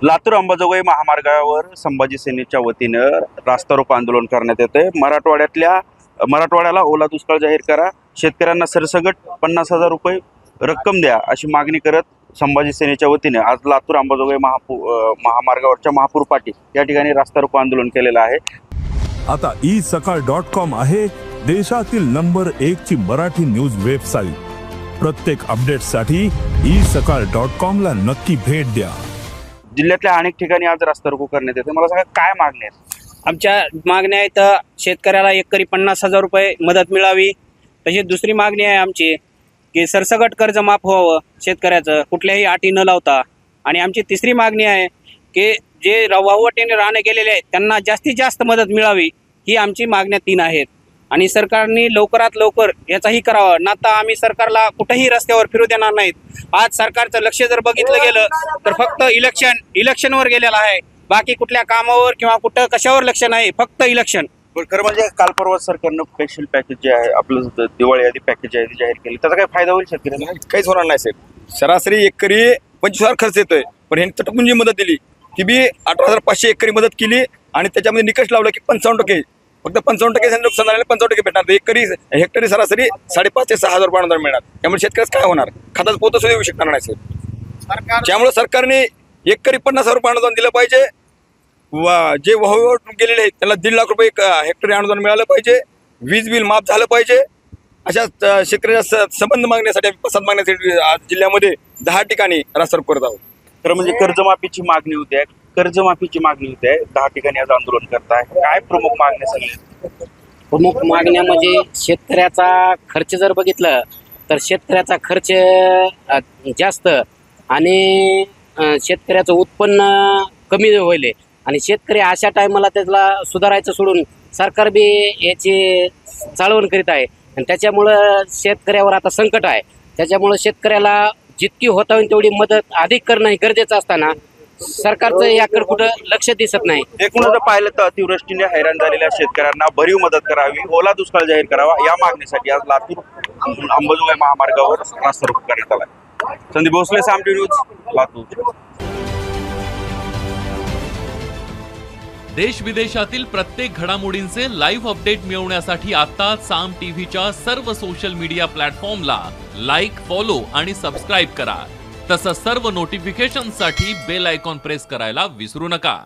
लातूर अंबाजोगाई महामार्गावर संभाजी सेनेच्या वतीनं रास्ता रोको आंदोलन करण्यात येते। मराठवाड्याला ओला दुष्काळ जाहीर करा, शेतकऱ्यांना सरसगट 50,000 रुपये रक्कम द्या अशी मागणी करत संभाजी सेनेच्या वतीने आज लातूर अंबाजोगाई महामार्गावरच्या महापूर पाटी या ठिकाणी रास्ता रोको आंदोलन केलेलं आहे। आता isakal.com आहे देशातील नंबर 1 ची मराठी न्यूज वेबसाईट। प्रत्येक अपडेटसाठी isakal.com ला नक्की भेट द्या। जिल्ह्यातल्या अनेक ठिकाणी आज रास्ता रोको करण्यात येते। मला सांगा काय मागणी आहेत? आमच्या मागण्या आहेत, शेतकऱ्याला एकरी 50,000 रुपये मदत मिळावी। तशी दुसरी मागणी आहे आमची की सरसगट कर्ज माफ व्हावं शेतकऱ्याचं, कुठल्याही अटी न लावता। आणि आमची तिसरी मागणी आहे की जे वाहवटीने राहणे गेलेले आहेत त्यांना जास्तीत जास्त मदत मिळावी। ही आमची मागण्या 3 आहेत आणि सरकारने लवकरात लवकर याचाही करावा, नाता आम्ही सरकारला कुठेही रस्त्यावर फिरू देणार नाहीत। आज सरकारचं लक्ष जर बघितलं गेलं तर फक्त इलेक्शनवर गेलेलं आहे, बाकी कुठल्या कामावर किंवा कुठं कशावर लक्ष नाही, फक्त इलेक्शन। खरं म्हणजे काल परवा सरकारनं स्पेशल पॅकेज जे आहे आपलं दिवाळी आधी पॅकेज आहे ते जाहीर केलं, त्याचा काय फायदा होईल शेतकऱ्यांना? काहीच होणार नाही साहेब। सरासरी एकरी 25,000 खर्च येतोय, पण ह्यांनी तटपून जी मदत दिली ती बी 18,500 एकरी मदत केली आणि त्याच्यामध्ये निकष लावला की 55%, फक्त 55% नुकसान झालेलं 55% भेटणार। एकरी हेक्टरी सरासरी 5,500 ते 6,000 रुपये अनुदान मिळणार। त्यामुळे शेतकऱ्याच काय होणार, खातात पोत सुद्धा येऊ शकणार नाही साहेब। त्यामुळे सरकारने एकरी 50,000 रुपये अनुदान दिलं पाहिजे। जे वाहूवर गेलेले आहेत त्यांना 1.5 लाख रुपये हेक्टरी अनुदान मिळालं पाहिजे। वीज बिल माफ झालं पाहिजे। अशा शेतकऱ्याच्या संबंध मागण्यासाठी आम्ही पसंत मागण्यासाठी आज जिल्ह्यामध्ये 10 ठिकाणी रास्ता रोको करत आहोत। खरं म्हणजे कर्जमाफीची मागणी होती आहे, 10 ठिकाणी आज आंदोलन करताय। काय प्रमुख मागण्या सगळ्या? प्रमुख मागण्या म्हणजे शेतकऱ्याचा खर्च जर बघितलं तर शेतकऱ्याचा खर्च जास्त आणि शेतकऱ्याचं उत्पन्न कमी होईल आणि शेतकरी अशा टायमाला त्याला सुधारायचं सोडून सरकार बी याची चाळवण करीत आहे आणि त्याच्यामुळं शेतकऱ्यावर आता संकट आहे। त्याच्यामुळं शेतकऱ्याला जितकी होता होईल तेवढी मदत अधिक करणं हे गरजेचं असताना सरकारचं याकडे कुठं लक्ष दिसत नाही। एकूणच पाहिलं तर अतिवृष्टीने हैराण झालेल्या शेतकऱ्यांना भरीव मदत करावी, ओला दुष्काळ जाहीर करावा या मागणीसाठी आज लातूर अंबाजोगाई महामार्गावर रास्ता रोको करण्यात आला। संदीप भोसले, साम टीव्ही न्यूज, लातूर। देश विदेशातील प्रत्येक घडामोडींचे लाईव्ह अपडेट मिळवण्यासाठी आता साम टीव्हीच्या सर्व सोशल मीडिया प्लॅटफॉर्मला लाईक, फॉलो आणि सबस्क्राईब करा। तसंच सर्व नोटिफिकेशनसाठी बेल आयकॉन प्रेस करायला विसरू नका।